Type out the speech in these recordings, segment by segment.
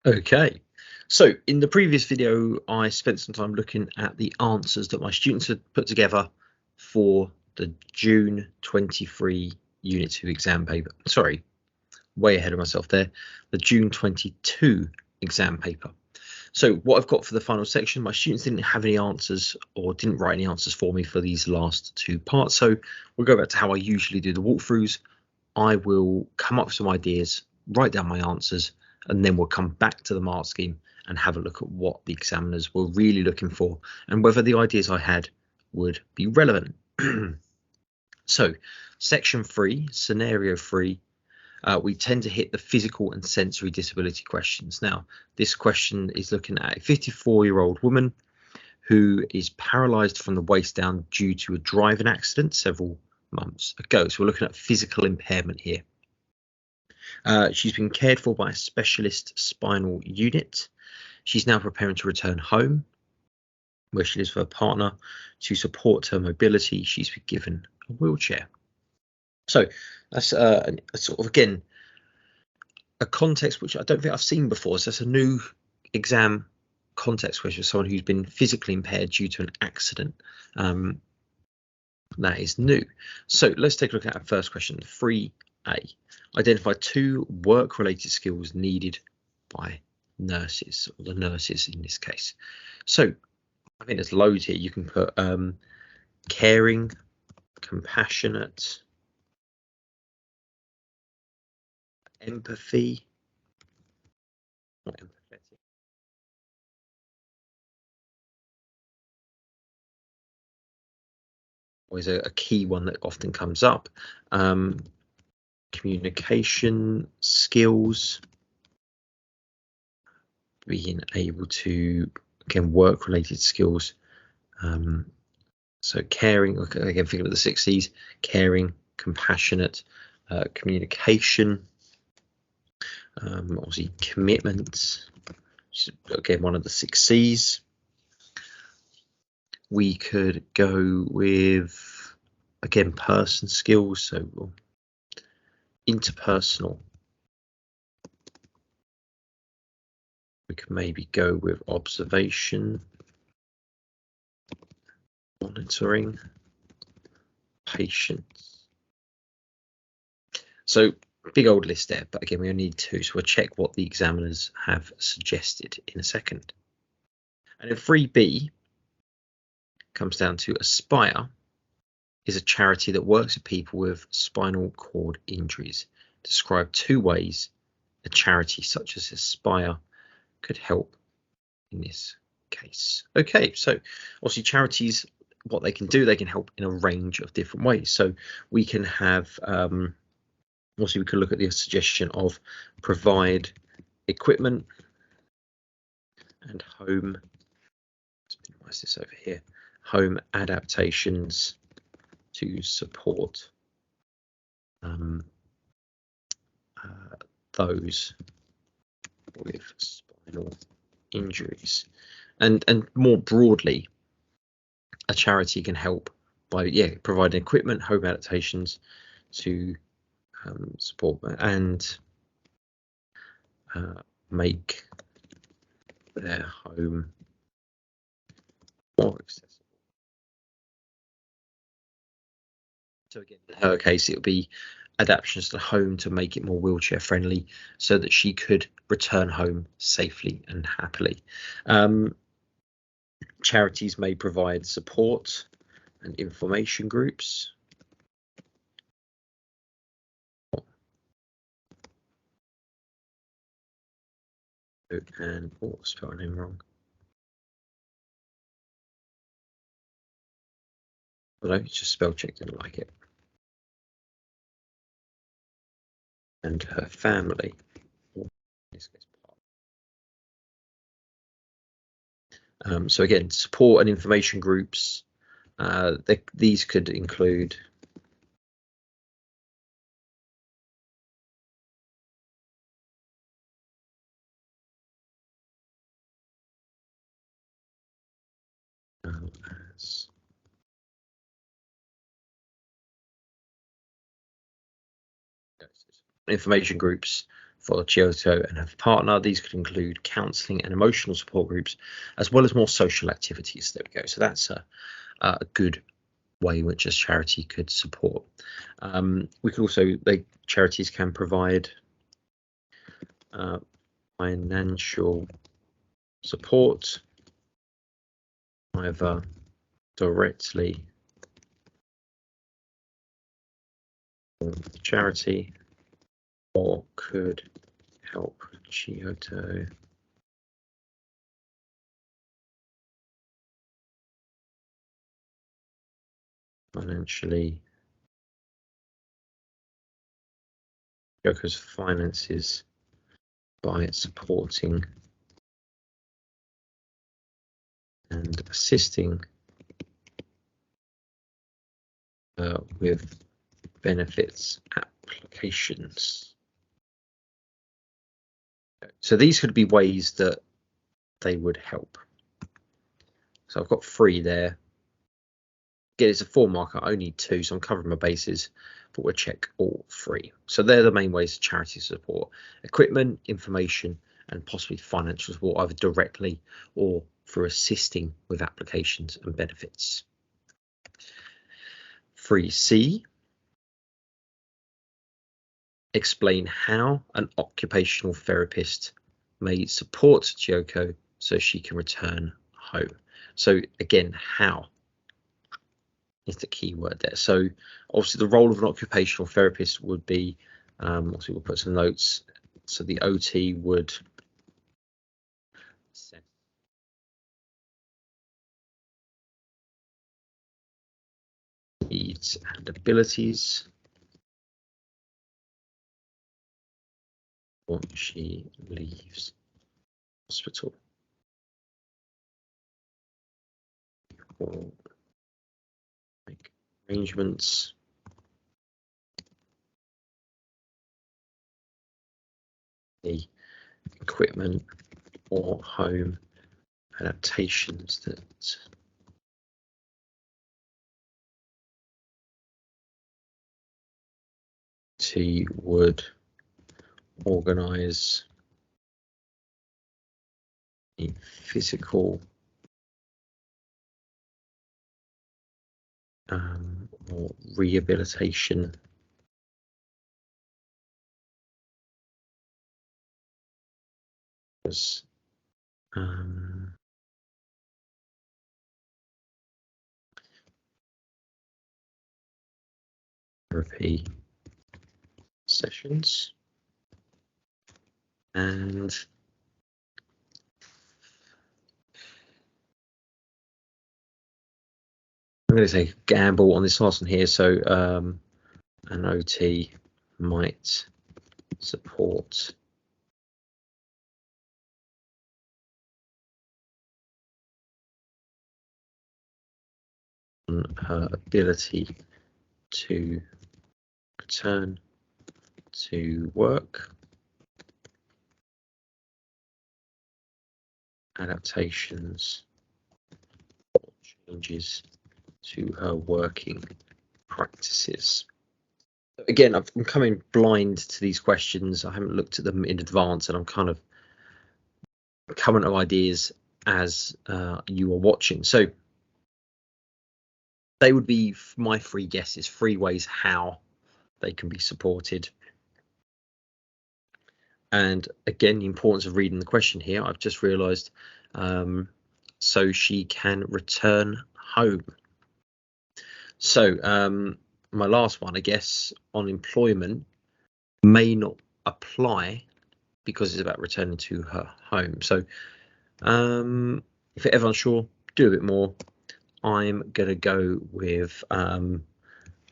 Okay, so in the previous video, I spent some time looking at the answers that my students had put together for the June 23 Unit 2 exam paper. Sorry, way ahead of myself there. The June 22 exam paper. So what I've got for the final section, my students didn't have any answers or didn't write any answers for me for these last two parts. So we'll go back to how I usually do the walkthroughs. I will come up with some ideas, write down my answers, and then we'll come back to the mark scheme and have a look at what the examiners were really looking for and whether the ideas I had would be relevant. So section 3, scenario 3, we tend to hit the physical and sensory disability questions. Now, this question is looking at a 54-year-old woman who is paralysed from the waist down due to a driving accident several months ago. So we're looking at physical impairment here. She's been cared for by a specialist spinal unit. She's now preparing to return home, where she lives with her partner. To support her mobility, she's been given a wheelchair. So that's a sort of, again, a context which I don't think I've seen before. So that's a new exam context question for someone who's been physically impaired due to an accident. That is new. So let's take a look at our first question, 3A. Identify 2 work-related skills needed by nurses, or the nurses in this case. So I think there's loads here. You can put caring, compassionate, empathy, not empathetic. Always a key one that often comes up. Communication skills, being able to, again, work-related skills. So caring, again, think of the 6 C's, caring, compassionate, communication, obviously commitment, which is, again, one of the 6 C's. We could go with, again, person skills, so interpersonal. We could maybe go with observation, monitoring, patience. So big old list there, but again, we only need 2, so we'll check what the examiners have suggested in a second. And then 3B comes down to Aspire is a charity that works with people with spinal cord injuries. Describe 2 ways a charity such as Aspire could help in this case. Okay, so obviously charities, what they can do, they can help in a range of different ways. So we can have, also we can look at the suggestion of provide equipment and home, let's minimize this over here, home adaptations to support those with spinal injuries. And more broadly, a charity can help by providing equipment, home adaptations to support and make their home more accessible. So again, in her case, it would be adaptations to the home to make it more wheelchair friendly so that she could return home safely and happily. Charities may provide support and information groups. And spelled her name wrong. Although it's just spell check, didn't like it. And her family. So again, support and information groups. These could include as information groups for Giotto and her partner. These could include counselling and emotional support groups, as well as more social activities. There we go. So that's a good way in which a charity could support. We could also, charities can provide financial support either directly from the charity or could help Giotto financially. Giotto's finances by supporting and assisting with benefits applications. So these could be ways that they would help. So I've got 3 there. Again, it's a 4 marker, I only need 2, so I'm covering my bases, but we'll check all 3. So they're the main ways charity support: equipment, information, and possibly financial support, either directly or through assisting with applications and benefits. 3C, explain how an occupational therapist may support Chioko so she can return home. So again, how is the key word there. So obviously the role of an occupational therapist would be, obviously we'll put some notes. So the OT would assess needs and abilities when she leaves hospital, or make arrangements the equipment or home adaptations that she would organize a physical or rehabilitation as therapy sessions, and I'm going to say gamble on this last one here. So an OT might support on her ability to return to work, adaptations or changes to her working practices. Again, I'm coming blind to these questions. I haven't looked at them in advance, and I'm kind of coming to ideas as you are watching. So they would be my 3 guesses, 3 ways how they can be supported. And again, the importance of reading the question here, I've just realized, so she can return home. So my last one, I guess, on employment may not apply because it's about returning to her home. So if you're ever unsure, do a bit more. I'm going to go with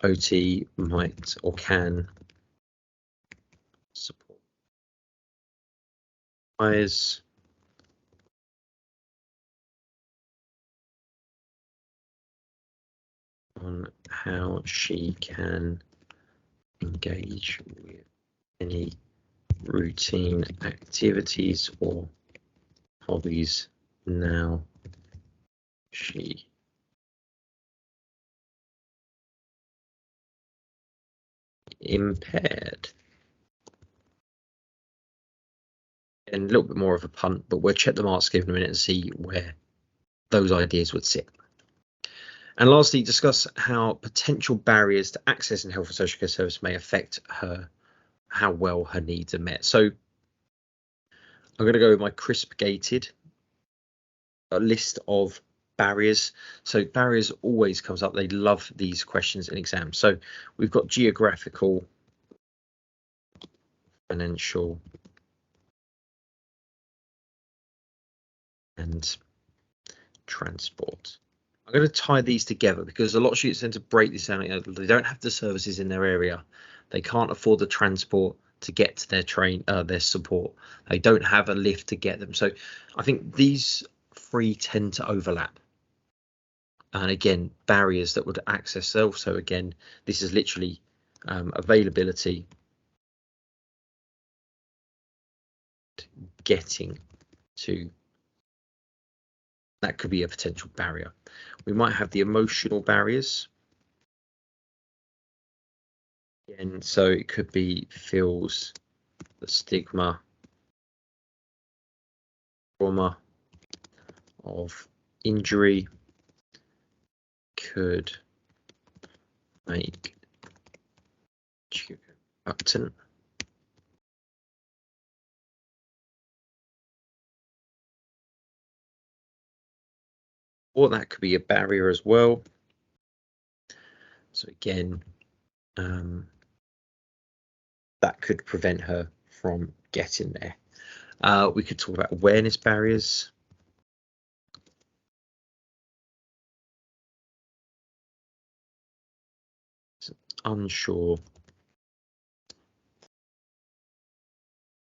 OT might or can support eyes on how she can engage with any routine activities or hobbies now she impaired. a little bit more of a punt, but we'll check the mark scheme in a minute and see where those ideas would sit. And lastly, discuss how potential barriers to accessing health and social care service may affect how well her needs are met. So I'm going to go with my crisp gated list of barriers. So barriers always comes up. They love these questions in exams. So we've got geographical, financial, and transport. I'm going to tie these together because a lot of students tend to break this down. They don't have the services in their area. They can't afford the transport to get to their support. They don't have a lift to get them. So I think these three tend to overlap. And again, barriers that would access self. So again, this is literally availability, getting to. That could be a potential barrier. We might have the emotional barriers. And so it could be feels the stigma, trauma of injury could make reluctant. Or that could be a barrier as well. So again, that could prevent her from getting there. We could talk about awareness barriers. Unsure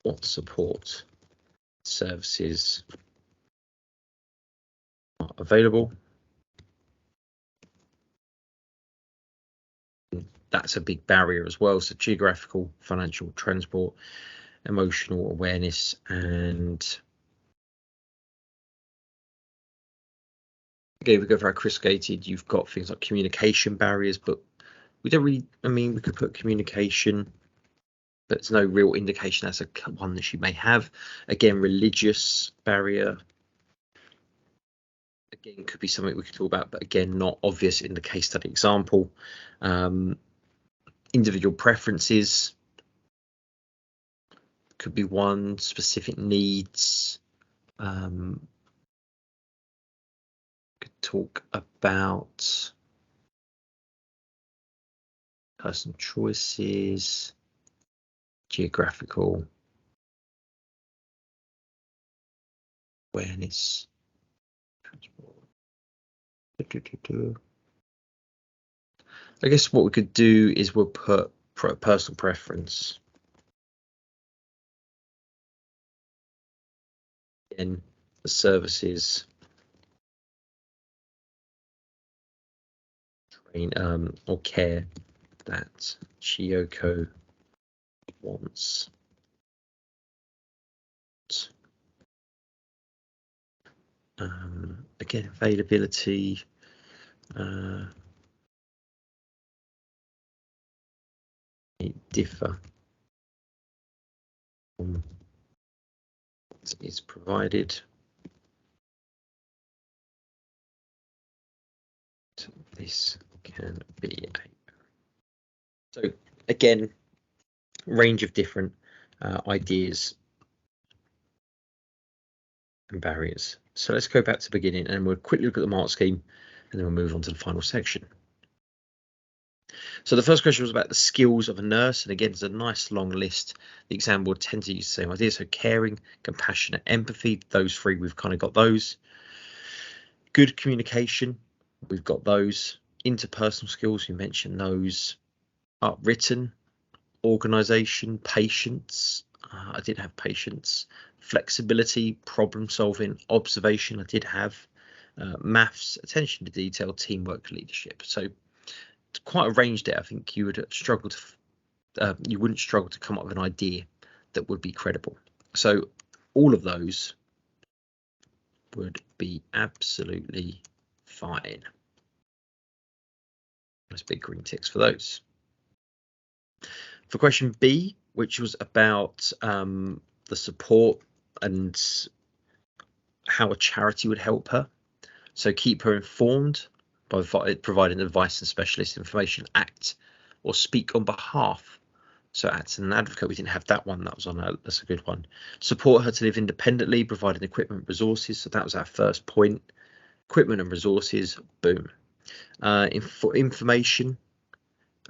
what support services are available. That's a big barrier as well. So geographical, financial, transport, emotional awareness, and again, we go for our Chris gated. You've got things like communication barriers, but we don't really. I mean, we could put communication, but there's no real indication that's one that she may have. Again, religious barrier. Again, could be something we could talk about, but again, not obvious in the case study example. Individual preferences could be one. Specific needs. Could talk about personal choices, geographical awareness. I guess what we could do is we'll put personal preference in the services or care that Chiyoko wants. Again, availability. Differ from what is provided. This can be so again, range of different ideas and barriers. So let's go back to the beginning and we'll quickly look at the mark scheme and then we'll move on to the final section. So the first question was about the skills of a nurse, and again, it's a nice long list. The exam will tend to use the same idea. So caring, compassionate, empathy, those three, we've kind of got those. Good communication, we've got those. Interpersonal skills, we mentioned those. Written, organisation, patience, I did have patience. Flexibility, problem solving, observation, I did have. Maths, attention to detail, teamwork, leadership. So quite a range there. I think you would struggle to you wouldn't struggle to come up with an idea that would be credible. So all of those would be absolutely fine. There's big green ticks for those. For question B, which was about the support and how a charity would help her. So keep her informed by providing advice and specialist information, act or speak on behalf. So act as an advocate. We didn't have that one. That was on her. That's a good one. Support her to live independently, providing equipment, resources. So that was our first point. Equipment and resources. Boom. For information.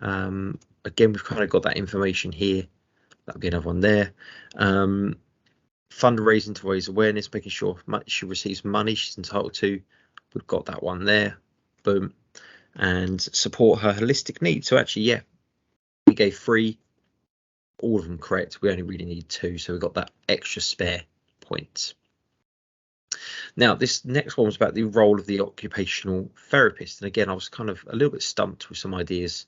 Again, we've kind of got that information here. That'll be another one there. Fundraising to raise awareness, making sure she receives money she's entitled to. We've got that one there. Boom. And support her holistic needs. So actually, yeah, we gave 3, all of them correct. We only really need 2, so we got that extra spare point. Now, this next one was about the role of the occupational therapist. And again, I was kind of a little bit stumped with some ideas,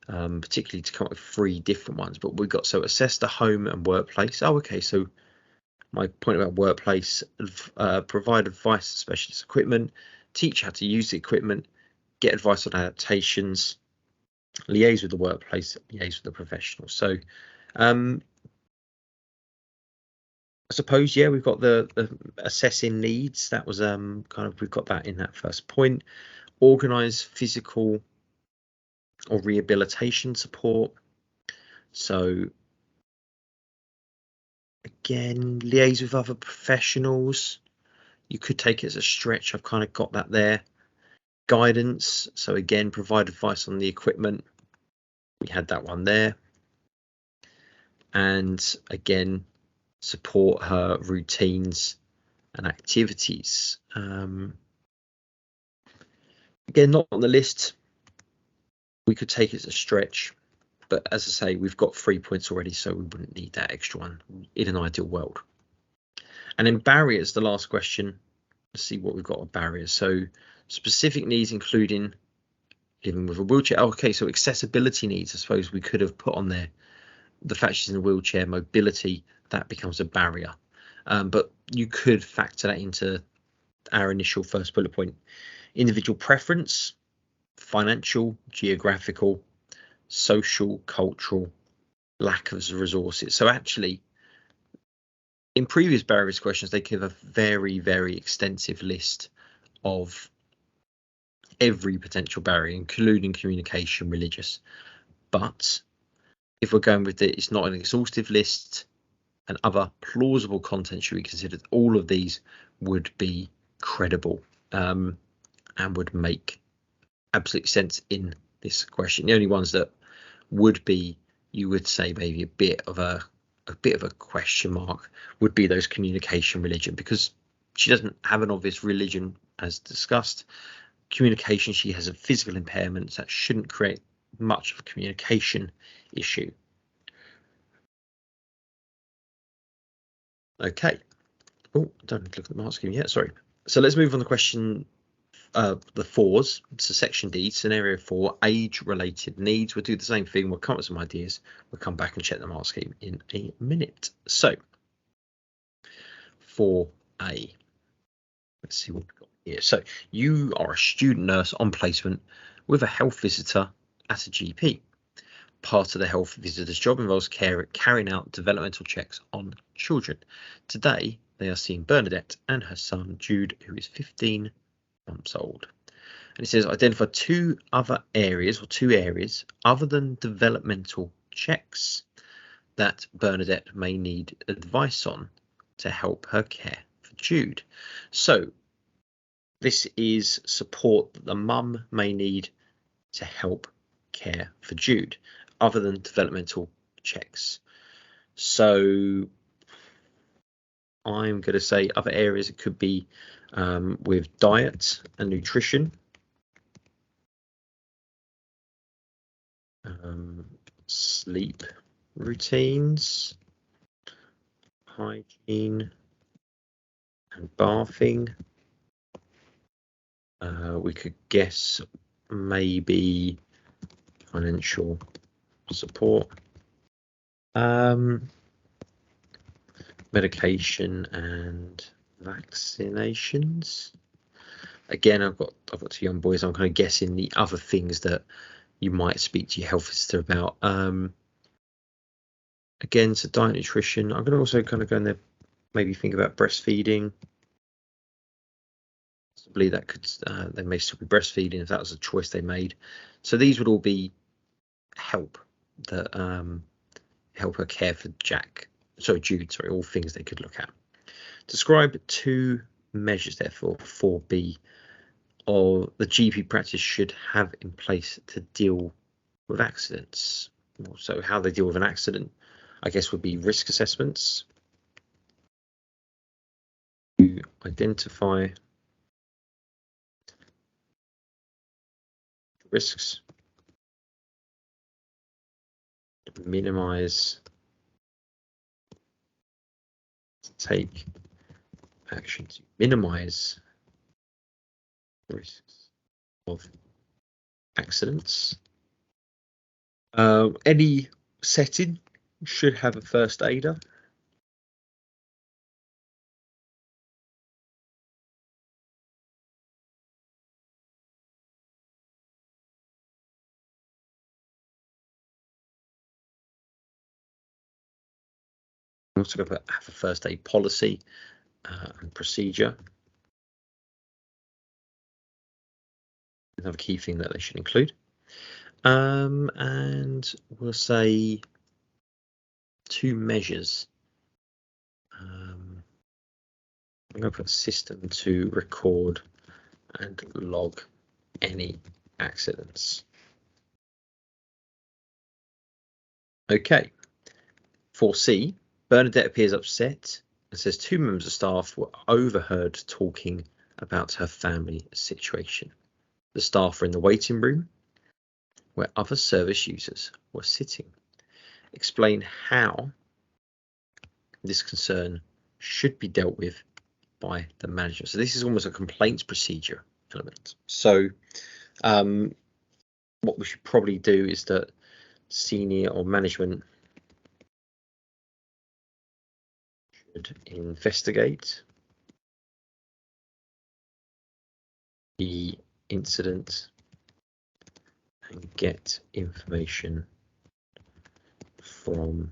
particularly to come up with 3 different ones. But we got, so assess the home and workplace. Oh, okay, so my point about workplace, provide advice on specialist equipment, teach how to use the equipment, get advice on adaptations, liaise with the workplace, liaise with the professional. So I suppose, yeah, we've got the assessing needs. That was kind of, we've got that in that first point. Organise physical or rehabilitation support. So again, liaise with other professionals. You could take it as a stretch. I've kind of got that there. Guidance. So again, provide advice on the equipment. We had that one there. And again, support her routines and activities. Again, not on the list. We could take it as a stretch, but as I say, we've got 3 points already, so we wouldn't need that extra one in an ideal world. And then barriers, the last question. Let's see what we've got with barriers. So specific needs, including living with a wheelchair. Okay, so accessibility needs, I suppose we could have put on there. The fact she's in a wheelchair, mobility, that becomes a barrier. But you could factor that into our initial first bullet point. Individual preference, financial, geographical, social, cultural, lack of resources. So actually, in previous barriers questions, they give a very, very extensive list of every potential barrier, including communication, religious. But if we're going with it, it's not an exhaustive list, and other plausible content should be considered. All of these would be credible and would make absolute sense in this question. The only ones that would be, you would say, maybe a bit of a question mark would be those communication, religion, because she doesn't have an obvious religion as discussed. Communication, she has a physical impairment that shouldn't create much of a communication issue. Okay. Oh, don't look at the mark scheme yet. Sorry. So let's move on to question the 4s. So section D, scenario 4, age-related needs. We'll do the same thing. We'll come up with some ideas. We'll come back and check the mark scheme in a minute. So 4A. Let's see what we've got here. So you are a student nurse on placement with a health visitor at a GP. Part of the health visitor's job involves carrying out developmental checks on children. Today, they are seeing Bernadette and her son, Jude, who is 15 months old. And it says, identify 2 areas other than developmental checks that Bernadette may need advice on to help her care for Jude. So this is support that the mum may need to help care for Jude, other than developmental checks. So I'm going to say other areas. It could be with diet and nutrition, sleep routines, hygiene and bathing. We could guess maybe financial support, medication and vaccinations. Again, I've got 2 young boys. I'm kind of guessing the other things that you might speak to your health visitor about. Again, so diet, nutrition. I'm going to also kind of go in there, maybe think about breastfeeding. Possibly that could they may still be breastfeeding if that was a choice they made. So these would all be help that help her care for Jude. Sorry, all things they could look at. Describe 2 measures, therefore, 4B, or the GP practice should have in place to deal with accidents. So how they deal with an accident, I guess, would be risk assessments to identify risks, minimize, take action to minimize risks of accidents. Any setting should have a first aider. Also have a first aid policy and procedure. Another key thing that they should include. And we'll say 2 measures. I'm going to put a system to record and log any accidents. Okay. 4C, Bernadette appears upset and says 2 members of staff were overheard talking about her family situation. The staff were in the waiting room where other service users were sitting. Explain how this concern should be dealt with by the manager. So this is almost a complaints procedure element. So what we should probably do is that senior or management should investigate the incident and get information from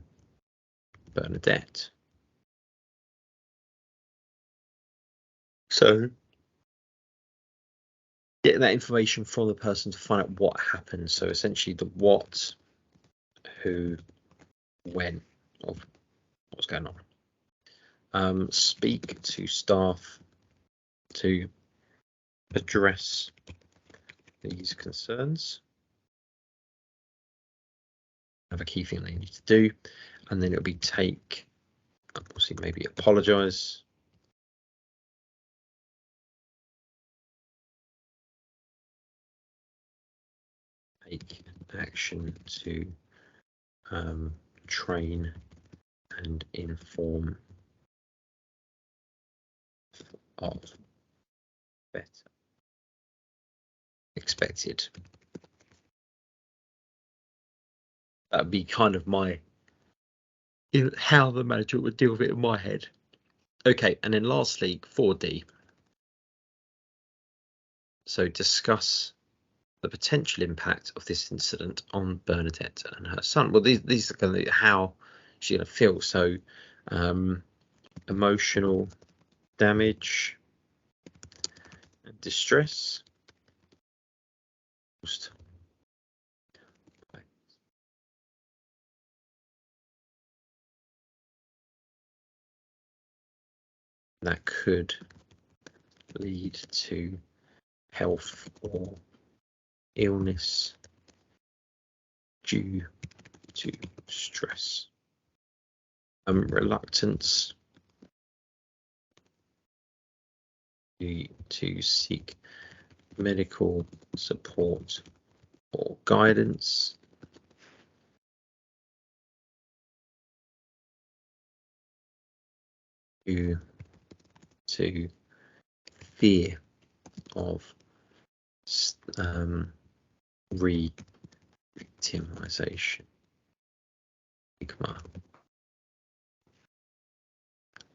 Bernadette. So getting that information from the person to find out what happened. So essentially the what, who, when of what's going on. Speak to staff to address these concerns. Have a key thing they need to do, and then it'll be take, obviously maybe apologize, take action to train and inform of better expected. That'd be kind of how the manager would deal with it in my head. Okay, and then lastly, 4D. So discuss the potential impact of this incident on Bernadette and her son. Well, these are going to be how she's going to feel. So emotional damage and distress. That could lead to health or illness due to stress. Reluctance to seek medical support or guidance. Due to fear of re-victimization. Stigma.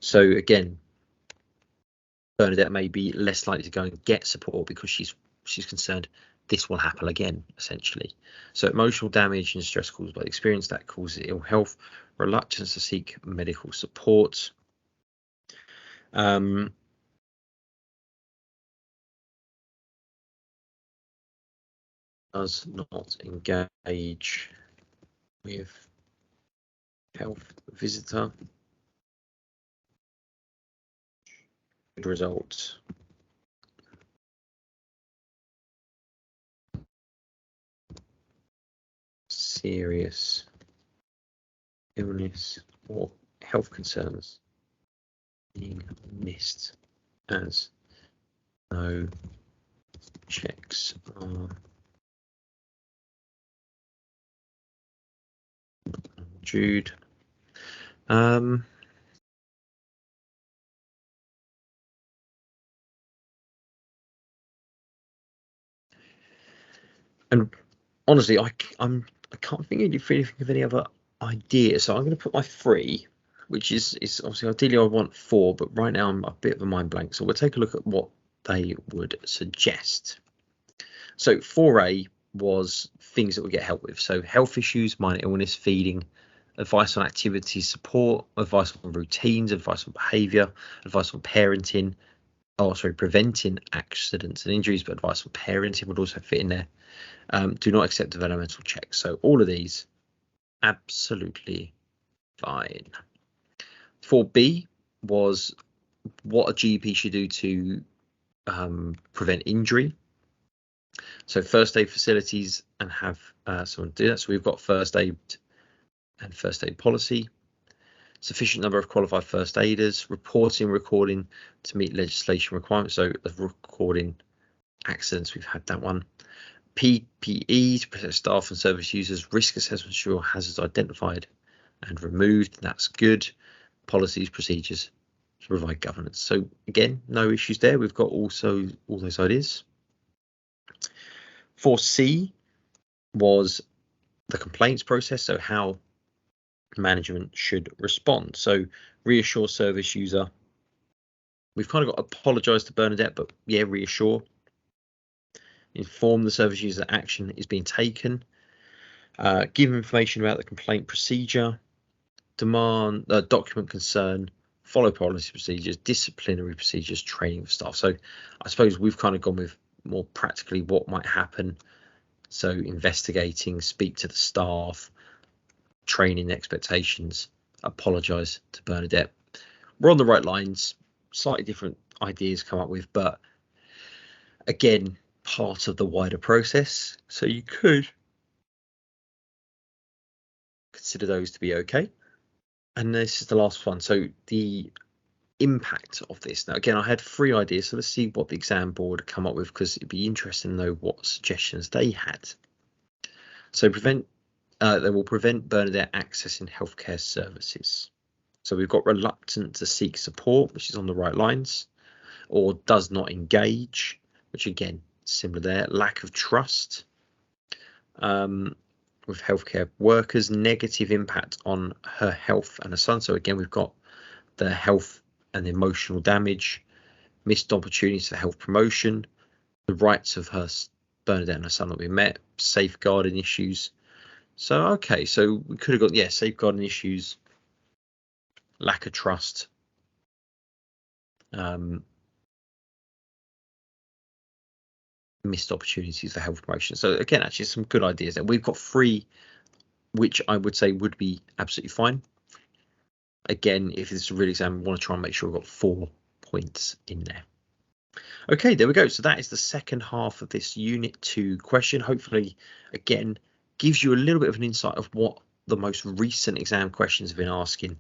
So again, Bernadette may be less likely to go and get support because she's concerned this will happen again, essentially. So emotional damage and stress caused by the experience that causes ill health, reluctance to seek medical support, Does not engage with health visitor. Good result. Serious illness or health concerns being missed as no checks are Jude. And honestly, I can't think of any other ideas. So I'm going to put my 3, which is obviously ideally I want 4, but right now I'm a bit of a mind blank. So we'll take a look at what they would suggest. So 4A was things that we get help with. So health issues, minor illness, feeding, advice on activity support, advice on routines, advice on behaviour, advice on parenting. Oh, sorry, preventing accidents and injuries, but advice on parenting would also fit in there. Do not accept developmental checks. So all of these, absolutely fine. 4B was what a GP should do to prevent injury. So first aid facilities and have someone do that. So we've got first aid and first aid policy. Sufficient number of qualified first aiders. Reporting, recording to meet legislation requirements. So of recording accidents, we've had that one. PPE to protect staff and service users. Risk assessment, ensure hazards identified and removed. That's good. Policies, procedures to provide governance. So again, no issues there. We've got also all those ideas. 4C was the complaints process, so how management should respond. So reassure service user. We've kind of got apologise to Bernadette, but yeah, reassure. Inform the service user that action is being taken. Give information about the complaint procedure. Demand document concern. Follow policy procedures, disciplinary procedures, training of staff. So I suppose we've kind of gone with more practically what might happen. So investigating, speak to the staff, training expectations, apologise to Bernadette. We're on the right lines, slightly different ideas come up with, but again, part of the wider process. So you could consider those to be okay. And this is the last one. So the impact of this. Now, again, I had 3 ideas, so let's see what the exam board come up with, because it'd be interesting to know what suggestions they had. So they will prevent Bernadette accessing healthcare services. So we've got reluctant to seek support, which is on the right lines, or does not engage, which again, similar there. Lack of trust with healthcare workers, negative impact on her health and her son. So again, we've got the health and emotional damage, missed opportunities for health promotion, the rights of her Bernadette and her son that we met, safeguarding issues. So okay, so we could have got safeguarding issues, lack of trust, missed opportunities for health promotion. So again, actually some good ideas there. We've got 3 which I would say would be absolutely fine. Again, if it's a real exam, we want to try and make sure we've got 4 points in there. Okay, there we go. So that is the second half of this Unit 2 question. Hopefully, again, gives you a little bit of an insight of what the most recent exam questions have been asking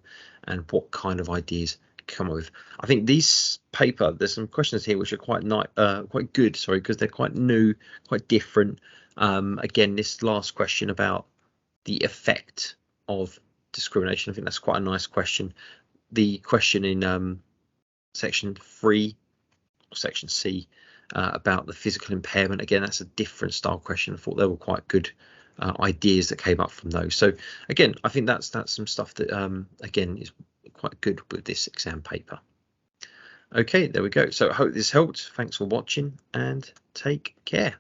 and what kind of ideas come up with. I think this paper, there's some questions here which are quite good, sorry, because they're quite new, quite different. Again, this last question about the effect of discrimination, I think that's quite a nice question. The question in section 3 or section C about the physical impairment, again, that's a different style question. I thought they were quite good ideas that came up from those. So again, I think that's some stuff that again is quite good with this exam paper. Okay, there we go. So I hope this helped. Thanks for watching and take care.